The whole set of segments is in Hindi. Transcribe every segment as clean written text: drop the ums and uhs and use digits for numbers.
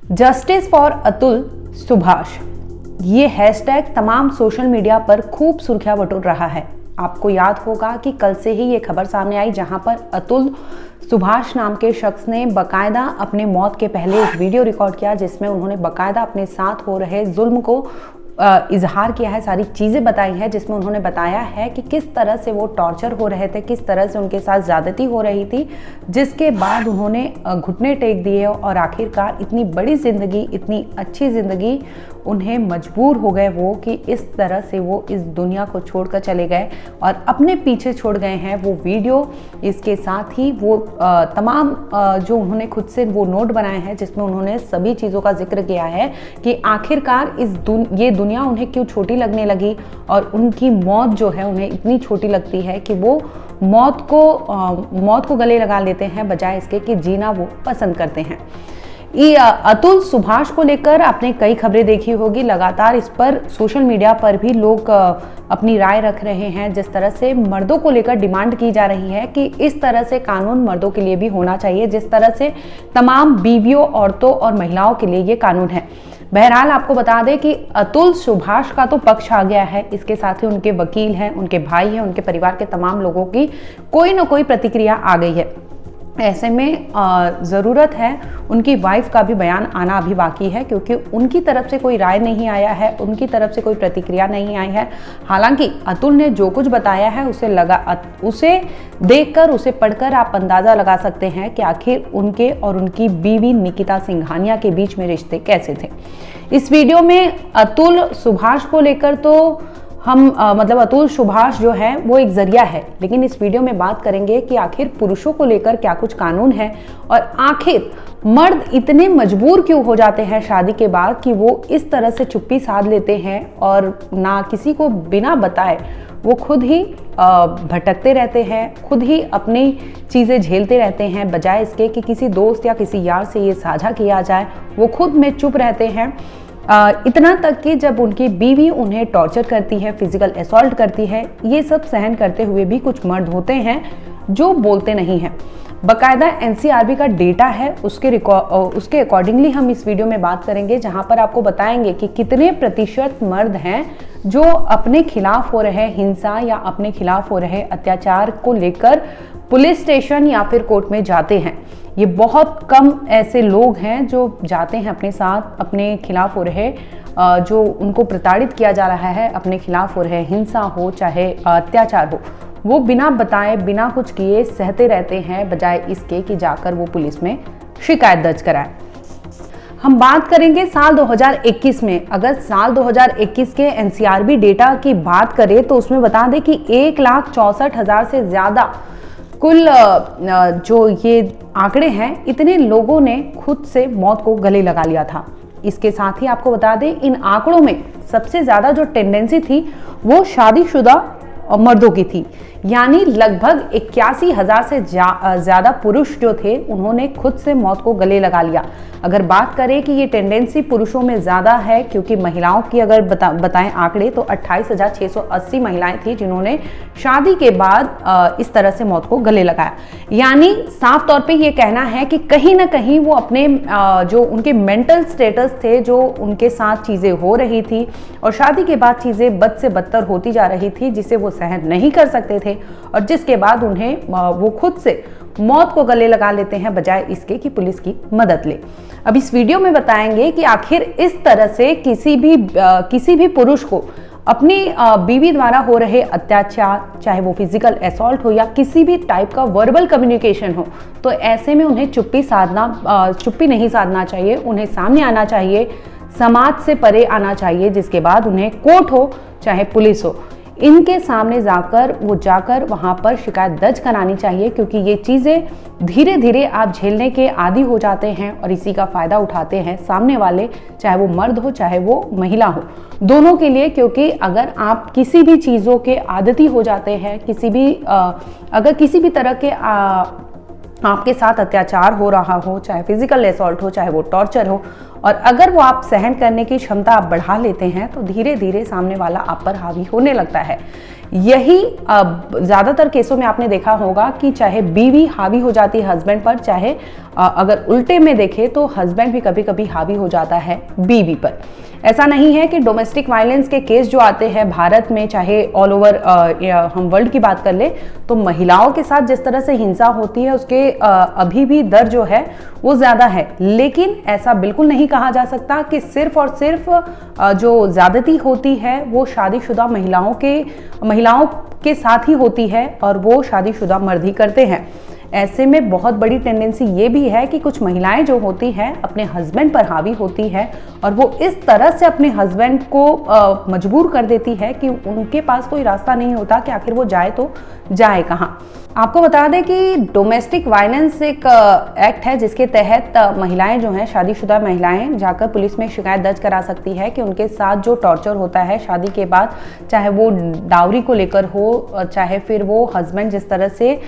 जस्टिस फॉर अतुल सुभाष, ये हैशटैग तमाम सोशल मीडिया पर खूब सुर्खियां बटोर रहा है। आपको याद होगा कि कल से ही ये खबर सामने आई, जहां पर अतुल सुभाष नाम के शख्स ने बकायदा अपने मौत के पहले एक वीडियो रिकॉर्ड किया, जिसमें उन्होंने बकायदा अपने साथ हो रहे जुल्म को इजहार किया है, सारी चीज़ें बताई हैं, जिसमें उन्होंने बताया है कि किस तरह से वो टॉर्चर हो रहे थे, किस तरह से उनके साथ ज़्यादती हो रही थी, जिसके बाद उन्होंने घुटने टेक दिए और आखिरकार इतनी बड़ी ज़िंदगी, इतनी अच्छी ज़िंदगी उन्हें मजबूर हो गए वो कि इस तरह से वो इस दुनिया को छोड़कर चले गए और अपने पीछे छोड़ गए हैं वो वीडियो। इसके साथ ही वो तमाम जो उन्होंने खुद से वो नोट बनाए हैं, जिसमें उन्होंने सभी चीज़ों का जिक्र किया है कि आखिरकार ये दुनिया उन्हें क्यों छोटी लगने लगी और उनकी मौत जो है उन्हें इतनी छोटी लगती है कि वो मौत को गले लगा लेते हैं, बजाय इसके कि जीना वो पसंद करते हैं। अतुल सुभाष को लेकर आपने कई खबरें देखी होगी, लगातार इस पर सोशल मीडिया पर भी लोग अपनी राय रख रहे हैं। जिस तरह से मर्दों को लेकर डिमांड की जा रही है कि इस तरह से कानून मर्दों के लिए भी होना चाहिए, जिस तरह से तमाम बीवियों, औरतों और महिलाओं के लिए ये कानून है। बहरहाल आपको बता दें कि अतुल सुभाष का तो पक्ष आ गया है, इसके साथ ही उनके वकील हैं, उनके भाई हैं, उनके परिवार के तमाम लोगों की कोई ना कोई प्रतिक्रिया आ गई है। ऐसे में ज़रूरत है उनकी वाइफ का भी बयान आना अभी बाकी है, क्योंकि उनकी तरफ से कोई राय नहीं आया है, उनकी तरफ से कोई प्रतिक्रिया नहीं आई है। हालांकि अतुल ने जो कुछ बताया है उसे देखकर, उसे पढ़कर आप अंदाज़ा लगा सकते हैं कि आखिर उनके और उनकी बीवी निकिता सिंघानिया के बीच में रिश्ते कैसे थे। इस वीडियो में अतुल सुभाष को लेकर तो मतलब अतुल सुभाष जो है वो एक जरिया है, लेकिन इस वीडियो में बात करेंगे कि आखिर पुरुषों को लेकर क्या कुछ कानून है और आखिर मर्द इतने मजबूर क्यों हो जाते हैं शादी के बाद कि वो इस तरह से चुप्पी साध लेते हैं और ना किसी को बिना बताए वो खुद ही भटकते रहते हैं, खुद ही अपनी चीज़ें झेलते रहते हैं, बजाय इसके कि किसी दोस्त या किसी यार से ये साझा किया जाए। वो खुद में चुप रहते हैं, इतना तक कि जब उनकी बीवी उन्हें टॉर्चर करती है, फिजिकल असॉल्ट करती है, ये सब सहन करते हुए भी कुछ मर्द होते हैं जो बोलते नहीं हैं। बकायदा एनसीआरबी का डेटा है, उसके अकॉर्डिंगली हम इस वीडियो में बात करेंगे, जहां पर आपको बताएंगे कि कितने प्रतिशत मर्द हैं जो अपने खिलाफ हो रहे हिंसा या अपने खिलाफ हो रहे अत्याचार को लेकर पुलिस स्टेशन या फिर कोर्ट में जाते हैं। ये बहुत कम ऐसे लोग हैं जो जाते हैं अपने साथ अपने खिलाफ हो रहे जो उनको प्रताड़ित किया जा रहा है, अपने खिलाफ हो रहे हिंसा हो चाहे अत्याचार हो, वो बिना बताए बिना कुछ किए सहते रहते हैं, बजाय इसके कि जाकर वो पुलिस में शिकायत दर्ज कराएं। हम बात करेंगे साल 2021 में। अगर साल 2021 के एनसीआरबी डेटा की बात करें तो उसमें बता दें कि 1,64,000 से ज़्यादा कुल जो ये आंकड़े हैं, इतने लोगों ने खुद से मौत को गले लगा लिया था। इसके साथ ही आपको बता दें इन आंकड़ों में सबसे ज़्यादा जो टेंडेंसी थी वो शादीशुदा मर्दों की थी, यानी लगभग 81,000 से ज़्यादा पुरुष जो थे उन्होंने खुद से मौत को गले लगा लिया। अगर बात करें कि ये टेंडेंसी पुरुषों में ज़्यादा है, क्योंकि महिलाओं की अगर बताएं आंकड़े तो 28,680 महिलाएं थी जिन्होंने शादी के बाद इस तरह से मौत को गले लगाया। यानी साफ तौर पे ये कहना है कि कहीं ना कहीं वो अपने जो उनके मेंटल स्टेटस थे, जो उनके साथ चीज़ें हो रही थी और शादी के बाद चीज़ें बद से बदतर होती जा रही थी, जिसे वो सहन नहीं कर सकते थे और जिसके बाद उन्हें वो खुद से मौत को गले लगा लेते हैं, बजाय इसके कि पुलिस की मदद ले। अब इस वीडियो में बताएंगे कि आखिर इस तरह से किसी भी पुरुष को अपनी बीवी द्वारा हो रहे अत्याचार, चाहे वो फिजिकल असॉल्ट हो या किसी भी टाइप का वर्बल कम्युनिकेशन हो, तो ऐसे में उन्हें चुप्पी नहीं साधना चाहिए, उन्हें सामने आना चाहिए, समाज से परे आना चाहिए, जिसके बाद उन्हें कोर्ट हो चाहे पुलिस हो, इनके सामने जाकर वहाँ पर शिकायत दर्ज करानी चाहिए, क्योंकि ये चीज़ें धीरे धीरे आप झेलने के आदी हो जाते हैं और इसी का फ़ायदा उठाते हैं सामने वाले, चाहे वो मर्द हो चाहे वो महिला हो, दोनों के लिए। क्योंकि अगर आप किसी भी चीज़ों के आदती हो जाते हैं, अगर किसी भी तरह के आपके साथ अत्याचार हो रहा हो, चाहे फिजिकल असॉल्ट हो चाहे वो टॉर्चर हो, और अगर वो आप सहन करने की क्षमता आप बढ़ा लेते हैं तो धीरे धीरे सामने वाला आप पर हावी होने लगता है। यही ज़्यादातर केसों में आपने देखा होगा कि चाहे बीवी हावी हो जाती है हस्बैंड पर, चाहे अगर उल्टे में देखें तो हस्बैंड भी कभी कभी हावी हो जाता है बीवी पर। ऐसा नहीं है कि डोमेस्टिक वायलेंस के केस जो आते हैं भारत में, चाहे ऑल ओवर हम वर्ल्ड की बात कर ले, तो महिलाओं के साथ जिस तरह से हिंसा होती है उसके अभी भी दर जो है वो ज़्यादा है। लेकिन ऐसा बिल्कुल नहीं कहा जा सकता कि सिर्फ और सिर्फ जो ज़्यादती होती है वो शादीशुदा महिलाओं के साथ ही होती है और वो शादीशुदा मर्द ही करते हैं। ऐसे में बहुत बड़ी टेंडेंसी ये भी है कि कुछ महिलाएं जो होती हैं अपने हस्बैंड पर हावी होती है और वो इस तरह से अपने हस्बैंड को मजबूर कर देती है कि उनके पास कोई रास्ता नहीं होता कि आखिर वो जाए तो जाए कहाँ। आपको बता दें कि डोमेस्टिक वायलेंस एक एक्ट है जिसके तहत महिलाएं जो हैं, शादीशुदा महिलाएं जाकर पुलिस में शिकायत दर्ज करा सकती है कि उनके साथ जो टॉर्चर होता है शादी के बाद, चाहे वो डाउरी को लेकर हो, चाहे फिर वो हस्बैंड जिस तरह से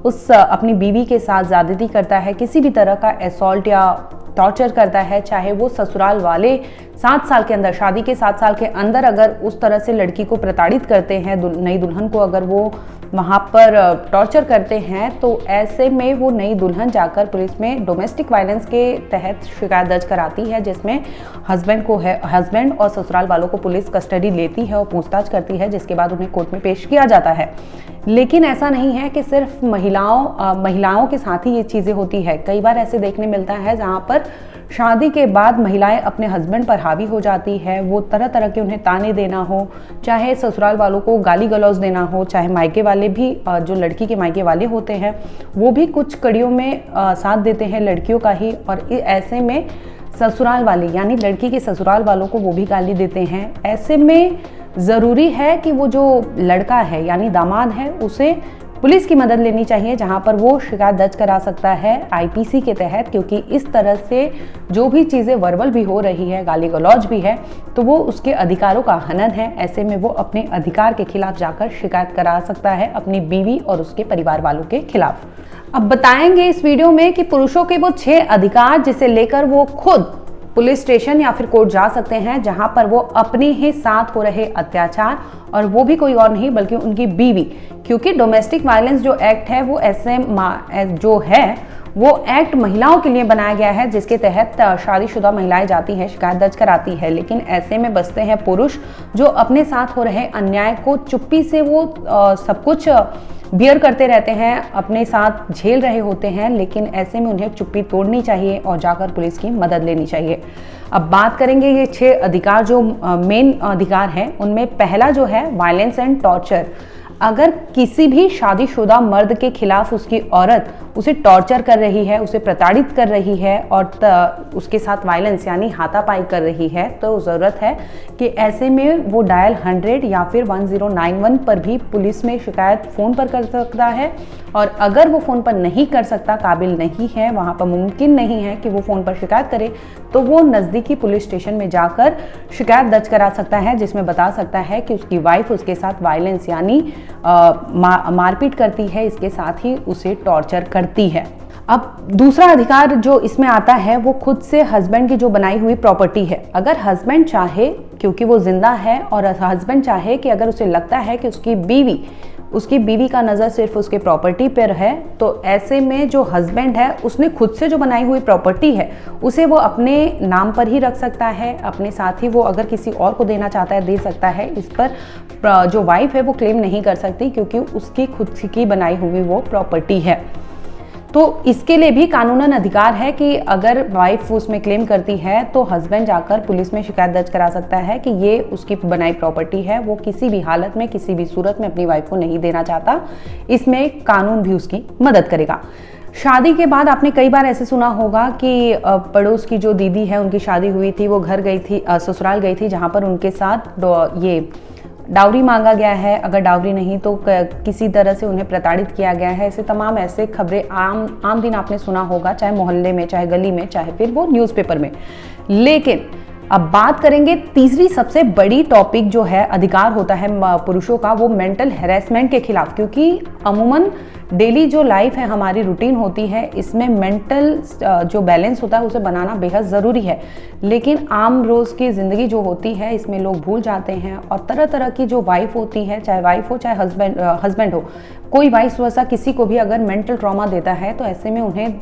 उस अपनी बीवी के साथ ज़्यादती करता है, किसी भी तरह का असॉल्ट या टॉर्चर करता है, चाहे वो ससुराल वाले 7 साल के अंदर, शादी के 7 साल के अंदर अगर उस तरह से लड़की को प्रताड़ित करते हैं, नई दुल्हन को अगर वो वहाँ पर टॉर्चर करते हैं, तो ऐसे में वो नई दुल्हन जाकर पुलिस में डोमेस्टिक वायलेंस के तहत शिकायत दर्ज कराती है, जिसमें हस्बैंड और ससुराल वालों को पुलिस कस्टडी लेती है और पूछताछ करती है, जिसके बाद उन्हें कोर्ट में पेश किया जाता है। लेकिन ऐसा नहीं है कि सिर्फ महिलाओं के साथ ही ये चीज़ें होती है। कई बार ऐसे देखने मिलता है जहाँ पर शादी के बाद महिलाएं अपने हस्बैंड पर हावी हो जाती है, वो तरह तरह के उन्हें ताने देना हो, चाहे ससुराल वालों को गाली गलौज देना हो, चाहे मायके वाले भी, जो लड़की के मायके वाले होते हैं वो भी कुछ कड़ियों में साथ देते हैं लड़कियों का ही, और ऐसे में ससुराल वाले यानी लड़की के ससुराल वालों को वो भी गाली देते हैं। ऐसे में ज़रूरी है कि वो जो लड़का है यानी दामाद है उसे पुलिस की मदद लेनी चाहिए, जहां पर वो शिकायत दर्ज करा सकता है आईपीसी के तहत, क्योंकि इस तरह से जो भी चीज़ें वर्बल भी हो रही है, गाली गलौज भी है, तो वो उसके अधिकारों का हनन है। ऐसे में वो अपने अधिकार के खिलाफ जाकर शिकायत करा सकता है अपनी बीवी और उसके परिवार वालों के खिलाफ। अब बताएंगे इस वीडियो में कि पुरुषों के वो 6 अधिकार जिसे लेकर वो खुद पुलिस स्टेशन या फिर कोर्ट जा सकते हैं, जहां पर वो अपने ही साथ हो रहे अत्याचार, और वो भी कोई और नहीं बल्कि उनकी बीवी, क्योंकि डोमेस्टिक वायलेंस जो एक्ट है वो जो है वो एक्ट महिलाओं के लिए बनाया गया है, जिसके तहत शादीशुदा महिलाएं जाती हैं, शिकायत दर्ज कराती है। लेकिन ऐसे में बसते हैं पुरुष जो अपने साथ हो रहे अन्याय को चुप्पी से वो सब कुछ बियर करते रहते हैं, अपने साथ झेल रहे होते हैं। लेकिन ऐसे में उन्हें चुप्पी तोड़नी चाहिए और जाकर पुलिस की मदद लेनी चाहिए। अब बात करेंगे ये 6 अधिकार जो मेन अधिकार हैं, उनमें पहला जो है वायलेंस एंड टॉर्चर। अगर किसी भी शादीशुदा मर्द के खिलाफ उसकी औरत उसे टॉर्चर कर रही है, उसे प्रताड़ित कर रही है और उसके साथ वायलेंस यानी हाथापाई कर रही है, तो ज़रूरत है कि ऐसे में वो डायल 100 या फिर 1091 पर भी पुलिस में शिकायत फ़ोन पर कर सकता है। और अगर वो फ़ोन पर नहीं कर सकता, काबिल नहीं है, वहाँ पर मुमकिन नहीं है कि वो फ़ोन पर शिकायत करे, तो वो नज़दीकी पुलिस स्टेशन में जाकर शिकायत दर्ज करा सकता है, जिसमें बता सकता है कि उसकी वाइफ उसके साथ वायलेंस यानी मारपीट करती है, इसके साथ ही उसे टॉर्चर करती है। अब दूसरा अधिकार जो इसमें आता है वो खुद से हस्बैंड की जो बनाई हुई प्रॉपर्टी है। अगर हस्बैंड चाहे, क्योंकि वो जिंदा है, और हस्बैंड चाहे कि अगर उसे लगता है कि उसकी बीवी का नज़र सिर्फ उसके प्रॉपर्टी पर है, तो ऐसे में जो हस्बैंड है उसने खुद से जो बनाई हुई प्रॉपर्टी है उसे वो अपने नाम पर ही रख सकता है, अपने साथ ही वो अगर किसी और को देना चाहता है दे सकता है। इस पर जो वाइफ है वो क्लेम नहीं कर सकती, क्योंकि उसकी खुद की बनाई हुई वो प्रॉपर्टी है। तो इसके लिए भी कानूनन अधिकार है कि अगर वाइफ उसमें क्लेम करती है तो हस्बैंड जाकर पुलिस में शिकायत दर्ज करा सकता है कि ये उसकी बनाई प्रॉपर्टी है, वो किसी भी हालत में किसी भी सूरत में अपनी वाइफ को नहीं देना चाहता। इसमें कानून भी उसकी मदद करेगा। शादी के बाद आपने कई बार ऐसे सुना होगा कि पड़ोस की जो दीदी है उनकी शादी हुई थी, वो घर गई थी, ससुराल गई थी, जहाँ पर उनके साथ ये डाउरी मांगा गया है, अगर डाउरी नहीं तो किसी तरह से उन्हें प्रताड़ित किया गया है। ऐसे तमाम ऐसे खबरें आम दिन आपने सुना होगा, चाहे मोहल्ले में, चाहे गली में, चाहे फिर वो न्यूज़पेपर में। लेकिन अब बात करेंगे तीसरी सबसे बड़ी टॉपिक जो है अधिकार होता है पुरुषों का, वो मेंटल हैरेसमेंट के खिलाफ। क्योंकि अमूमन डेली जो लाइफ है, हमारी रूटीन होती है, इसमें मेंटल जो बैलेंस होता है उसे बनाना बेहद ज़रूरी है। लेकिन आम रोज़ की ज़िंदगी जो होती है इसमें लोग भूल जाते हैं और तरह तरह की जो वाइफ होती है, चाहे वाइफ हो चाहे हस्बैंड हो, कोई वाइस वर्सा किसी को भी अगर मेंटल ट्रॉमा देता है तो ऐसे में उन्हें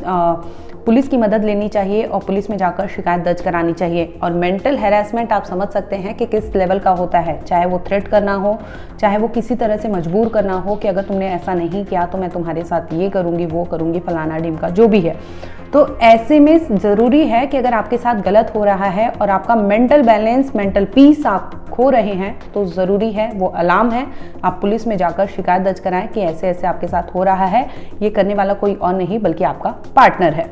पुलिस की मदद लेनी चाहिए और पुलिस में जाकर शिकायत दर्ज करानी चाहिए। और मेंटल हैरेसमेंट आप समझ सकते हैं कि किस लेवल का होता है, चाहे वो थ्रेट करना हो, चाहे वो किसी तरह से मजबूर करना हो कि अगर तुमने ऐसा नहीं किया तो मैं तुम्हारे साथ ये करूँगी, वो करूँगी, फलाना ढिमका जो भी है। तो ऐसे में ज़रूरी है कि अगर आपके साथ गलत हो रहा है और आपका मेंटल बैलेंस, मेंटल पीस आप खो रहे हैं, तो ज़रूरी है, वो अलार्म है, आप पुलिस में जाकर शिकायत दर्ज कराएं कि ऐसे ऐसे आपके साथ हो रहा है। ये करने वाला कोई और नहीं बल्कि आपका पार्टनर है।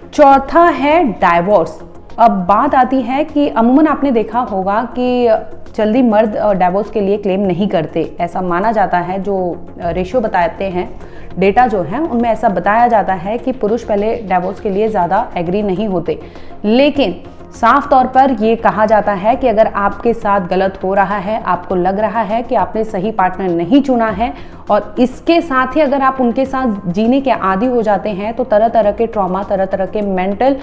चौथा है डाइवोर्स। अब बात आती है कि अमूमन आपने देखा होगा कि जल्दी मर्द डाइवोर्स के लिए क्लेम नहीं करते, ऐसा माना जाता है। जो रेशियो बताते हैं, डेटा जो है उनमें ऐसा बताया जाता है कि पुरुष पहले डाइवोर्स के लिए ज़्यादा एग्री नहीं होते। लेकिन साफ तौर पर ये कहा जाता है कि अगर आपके साथ गलत हो रहा है, आपको लग रहा है कि आपने सही पार्टनर नहीं चुना है और इसके साथ ही अगर आप उनके साथ जीने के आदी हो जाते हैं तो तरह तरह के ट्रॉमा, तरह तरह के मेंटल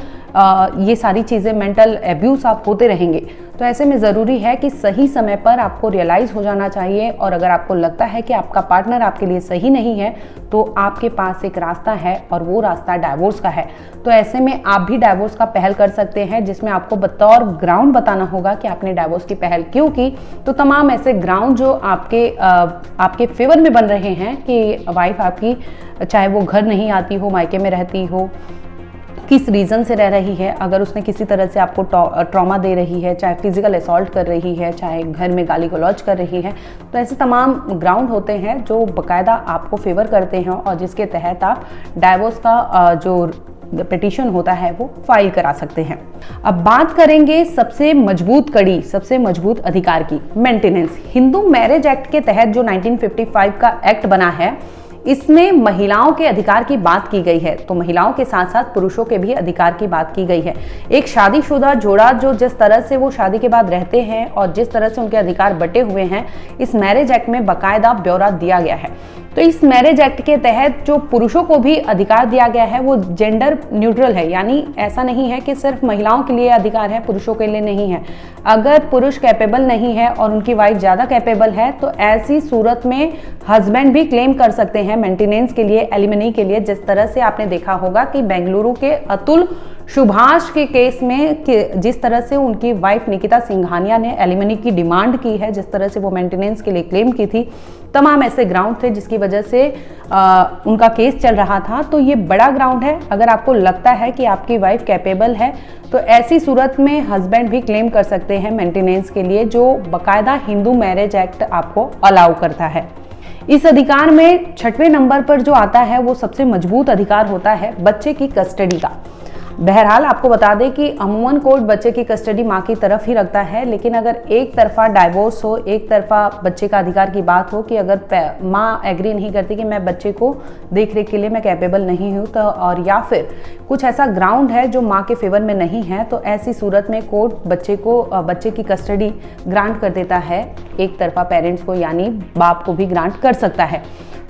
ये सारी चीज़ें, मेंटल एब्यूज़ आप होते रहेंगे। तो ऐसे में ज़रूरी है कि सही समय पर आपको रियलाइज़ हो जाना चाहिए और अगर आपको लगता है कि आपका पार्टनर आपके लिए सही नहीं है तो आपके पास एक रास्ता है और वो रास्ता डाइवोर्स का है। तो ऐसे में आप भी डाइवोर्स का पहल कर सकते हैं, जिसमें आपको बतौर ग्राउंड बताना होगा कि आपने डाइवोर्स की पहल क्यों की। तो तमाम ऐसे ग्राउंड जो आपके फेवर में बन रहे हैं कि वाइफ आपकी, चाहे वो घर नहीं आती हो, मायके में रहती हो, किस रीज़न से रह रही है, अगर उसने किसी तरह से आपको ट्रॉमा दे रही है, चाहे फिजिकल असॉल्ट कर रही है, चाहे घर में गाली गलौज कर रही है, तो ऐसे तमाम ग्राउंड होते हैं जो बाकायदा आपको फेवर करते हैं और जिसके तहत आप डाइवोर्स का जो पिटीशन होता है वो फाइल करा सकते हैं। अब बात करेंगे सबसे मजबूत कड़ी, सबसे मजबूत अधिकार की, मेंटेनेंस। हिंदू मैरिज एक्ट के तहत जो 1955 का एक्ट बना है, इसमें महिलाओं के अधिकार की बात की गई है। तो महिलाओं के साथ साथ पुरुषों के भी अधिकार की बात की गई है। एक शादीशुदा जोड़ा जो जिस तरह से वो शादी के बाद रहते हैं और जिस तरह से उनके अधिकार बटे हुए हैं, इस मैरिज एक्ट में बाकायदा ब्यौरा दिया गया है। तो इस मैरिज एक्ट के तहत जो पुरुषों को भी अधिकार दिया गया है वो जेंडर न्यूट्रल है, यानी ऐसा नहीं है कि सिर्फ महिलाओं के लिए अधिकार है, पुरुषों के लिए नहीं है। अगर पुरुष कैपेबल नहीं है और उनकी वाइफ ज़्यादा कैपेबल है तो ऐसी सूरत में हस्बैंड भी क्लेम कर सकते हैं मेंटेनेंस के लिए, एलिमनी के लिए। जिस तरह से आपने देखा होगा कि बेंगलुरु के अतुल सुभाष के केस में जिस तरह से उनकी वाइफ निकिता सिंघानिया ने एलिमनी की डिमांड की है, जिस तरह से वो मेंटेनेंस के लिए क्लेम की थी, तमाम ऐसे ग्राउंड थे जिसकी वजह से उनका केस चल रहा था। तो ये बड़ा ग्राउंड है। अगर आपको लगता है कि आपकी वाइफ कैपेबल है तो ऐसी सूरत में हस्बैंड भी क्लेम कर सकते हैं मेंटेनेंस के लिए, जो बाकायदा हिंदू मैरिज एक्ट आपको अलाउ करता है। इस अधिकार में 6वें नंबर पर जो आता है वो सबसे मजबूत अधिकार होता है बच्चे की कस्टडी का। बहरहाल आपको बता दें कि अमूमन कोर्ट बच्चे की कस्टडी माँ की तरफ ही रखता है, लेकिन अगर एक तरफा डाइवोर्स हो, एक तरफा बच्चे का अधिकार की बात हो कि अगर माँ एग्री नहीं करती कि मैं बच्चे को देख रेख के लिए मैं कैपेबल नहीं हूँ, तो और या फिर कुछ ऐसा ग्राउंड है जो माँ के फेवर में नहीं है, तो ऐसी सूरत में कोर्ट बच्चे की कस्टडी ग्रांट कर देता है एक तरफा पेरेंट्स को, यानी बाप को भी ग्रांट कर सकता है।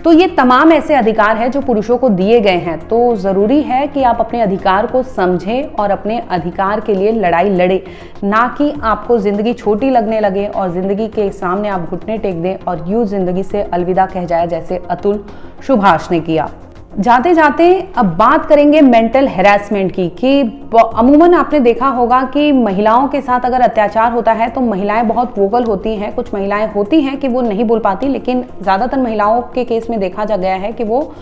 तो ये तमाम ऐसे अधिकार हैं जो पुरुषों को दिए गए हैं। तो ज़रूरी है कि आप अपने अधिकार को समझें और अपने अधिकार के लिए लड़ाई लड़ें, ना कि आपको ज़िंदगी छोटी लगने लगे और ज़िंदगी के सामने आप घुटने टेक दें और यूँ ज़िंदगी से अलविदा कह जाए जैसे अतुल सुभाष ने किया। जाते जाते अब बात करेंगे मेंटल हैरेसमेंट की, कि अमूमन आपने देखा होगा कि महिलाओं के साथ अगर अत्याचार होता है तो महिलाएं बहुत वोकल होती हैं। कुछ महिलाएं होती हैं कि वो नहीं बोल पाती, लेकिन ज़्यादातर महिलाओं के केस में देखा जा गया है कि वो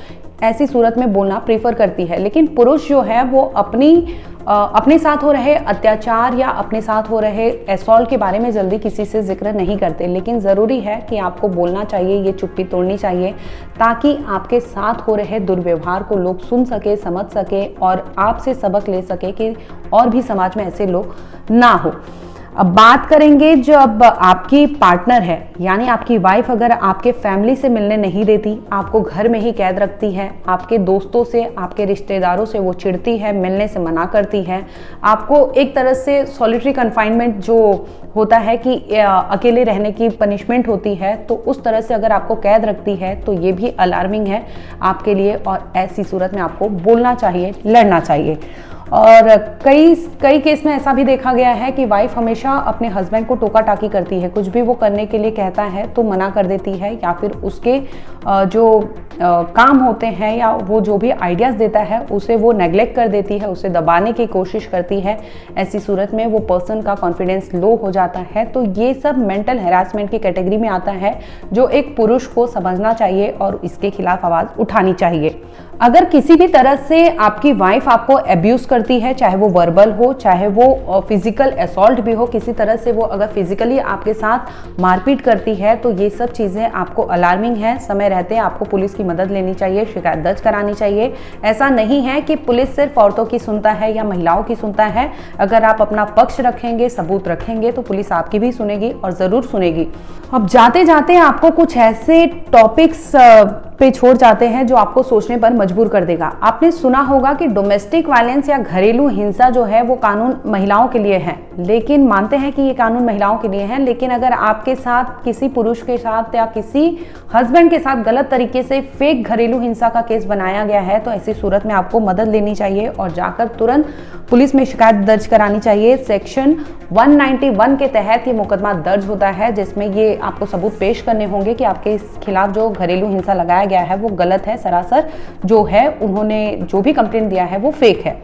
ऐसी सूरत में बोलना प्रेफर करती है। लेकिन पुरुष जो है वो अपने साथ हो रहे अत्याचार या अपने साथ हो रहे असॉल्ट के बारे में जल्दी किसी से जिक्र नहीं करते, लेकिन ज़रूरी है कि आपको बोलना चाहिए, ये चुप्पी तोड़नी चाहिए, ताकि आपके साथ हो रहे दुर्व्यवहार को लोग सुन सके, समझ सके और आपसे सबक ले सके कि और भी समाज में ऐसे लोग ना हो। अब बात करेंगे जब आपकी पार्टनर है यानी आपकी वाइफ अगर आपके फैमिली से मिलने नहीं देती, आपको घर में ही कैद रखती है, आपके दोस्तों से, आपके रिश्तेदारों से वो चिढ़ती है, मिलने से मना करती है, आपको एक तरह से सॉलिटरी कन्फाइनमेंट जो होता है कि अकेले रहने की पनिशमेंट होती है, तो उस तरह से अगर आपको कैद रखती है तो ये भी अलार्मिंग है आपके लिए और ऐसी सूरत में आपको बोलना चाहिए, लड़ना चाहिए। और कई केस में ऐसा भी देखा गया है कि वाइफ हमेशा अपने हस्बैंड को टोका टाकी करती है, कुछ भी वो करने के लिए कहता है तो मना कर देती है, या फिर उसके जो काम होते हैं या वो जो भी आइडियाज़ देता है उसे वो नेग्लेक्ट कर देती है, उसे दबाने की कोशिश करती है। ऐसी सूरत में वो पर्सन का कॉन्फिडेंस लो हो जाता है। तो ये सब मेंटल हैरासमेंट की कैटेगरी में आता है जो एक पुरुष को समझना चाहिए और इसके खिलाफ आवाज़ उठानी चाहिए। अगर किसी भी तरह से आपकी वाइफ आपको अब्यूज़ करती है, चाहे वो वर्बल हो, चाहे वो फिजिकल असॉल्ट भी हो, किसी तरह से वो अगर फिजिकली आपके साथ मारपीट करती है, तो ये सब चीज़ें आपको अलार्मिंग है। समय रहते आपको पुलिस की मदद लेनी चाहिए, शिकायत दर्ज करानी चाहिए। ऐसा नहीं है कि पुलिस सिर्फ औरतों की सुनता है या महिलाओं की सुनता है। अगर आप अपना पक्ष रखेंगे, सबूत रखेंगे, तो पुलिस आपकी भी सुनेगी और ज़रूर सुनेगी। अब जाते जाते आपको कुछ ऐसे टॉपिक्स पे छोड़ जाते हैं जो आपको सोचने पर मजबूर कर देगा। आपने सुना होगा कि डोमेस्टिक वायलेंस या घरेलू हिंसा जो है वो कानून महिलाओं के लिए है, लेकिन मानते हैं कि ये कानून महिलाओं के लिए है, लेकिन अगर आपके साथ किसी पुरुष के साथ या किसी हस्बैंड के साथ गलत तरीके से फेक घरेलू हिंसा का केस बनाया गया है, तो ऐसी सूरत में आपको मदद लेनी चाहिए और जाकर तुरंत पुलिस में शिकायत दर्ज करानी चाहिए। सेक्शन 191 के तहत ये मुकदमा दर्ज होता है, जिसमें ये आपको सबूत पेश करने होंगे कि आपके खिलाफ जो घरेलू हिंसा लगाया गया है वो गलत है, सरासर जो है उन्होंने जो भी कंप्लेंट दिया है वो फेक है।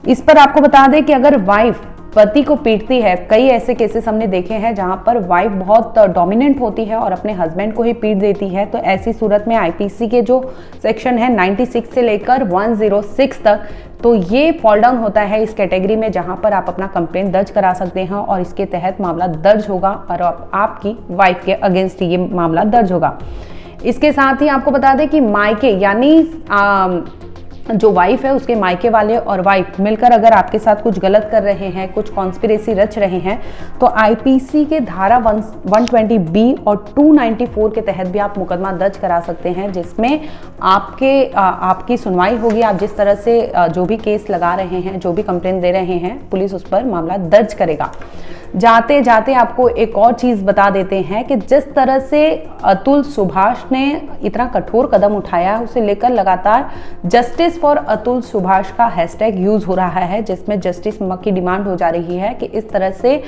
इस पर आपको बता दें कि अगर वाइफ पति को पीटती है, कई ऐसे केसेस हमने देखे हैं जहां पर वाइफ बहुत डोमिनेंट होती है और अपने हस्बैंड को ही पीट देती है, तो ऐसी सूरत में आईपीसी के जो सेक्शन है 96 से लेकर 106 तक, तो ये फॉल डाउन होता है इस कैटेगरी में, जहां पर आप अपना कंप्लेंट दर्ज करा सकते हैं और इसके तहत मामला दर्ज होगा और आपकी वाइफ के अगेंस्ट ये मामला दर्ज होगा। इसके साथ ही आपको बता दें कि मायके यानी जो वाइफ है उसके मायके वाले और वाइफ मिलकर अगर आपके साथ कुछ गलत कर रहे हैं, कुछ कॉन्स्पिरेसी रच रहे हैं, तो आईपीसी के धारा 120B और 294 के तहत भी आप मुकदमा दर्ज करा सकते हैं, जिसमें आपकी सुनवाई होगी। आप जिस तरह से जो भी केस लगा रहे हैं, जो भी कंप्लेंट दे रहे हैं, पुलिस उस पर मामला दर्ज करेगा। जाते जाते आपको एक और चीज़ बता देते हैं कि जिस तरह से अतुल सुभाष ने इतना कठोर कदम उठाया, उसे लेकर लगातार जस्टिस फॉर अतुल सुभाष का हैशटैग यूज हो रहा है, जिसमें जस्टिस की डिमांड हो जा रही है कि इस तरह से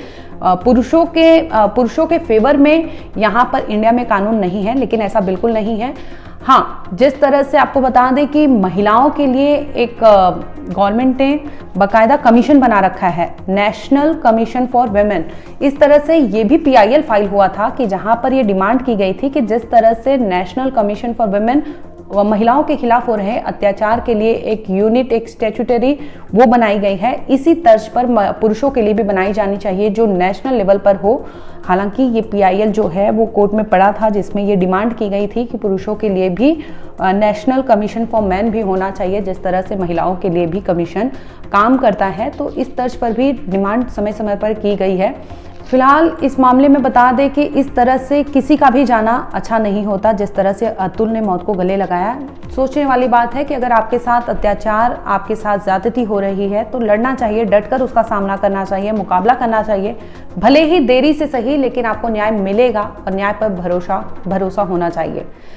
पुरुषों के फेवर में यहाँ पर इंडिया में कानून नहीं है, लेकिन ऐसा बिल्कुल नहीं है। हाँ, जिस तरह से आपको बता दें कि महिलाओं के लिए एक गवर्नमेंट ने बाकायदा कमीशन बना रखा है, नेशनल कमीशन फॉर वुमेन। इस तरह से ये भी PIL फाइल हुआ था कि जहां पर ये डिमांड की गई थी कि जिस तरह से नेशनल कमीशन फॉर वुमेन महिलाओं के खिलाफ हो रहे अत्याचार के लिए एक यूनिट, एक स्टैट्यूटरी वो बनाई गई है, इसी तर्ज पर पुरुषों के लिए भी बनाई जानी चाहिए जो नेशनल लेवल पर हो। हालांकि ये PIL जो है वो कोर्ट में पड़ा था, जिसमें ये डिमांड की गई थी कि पुरुषों के लिए भी नेशनल कमीशन फॉर मैन भी होना चाहिए, जिस तरह से महिलाओं के लिए भी कमीशन काम करता है। तो इस तर्ज पर भी डिमांड समय समय पर की गई है। फिलहाल इस मामले में बता दें कि इस तरह से किसी का भी जाना अच्छा नहीं होता, जिस तरह से अतुल ने मौत को गले लगाया। सोचने वाली बात है कि अगर आपके साथ अत्याचार, आपके साथ ज्यादती हो रही है, तो लड़ना चाहिए, डटकर उसका सामना करना चाहिए, मुकाबला करना चाहिए। भले ही देरी से सही, लेकिन आपको न्याय मिलेगा और न्याय पर भरोसा होना चाहिए।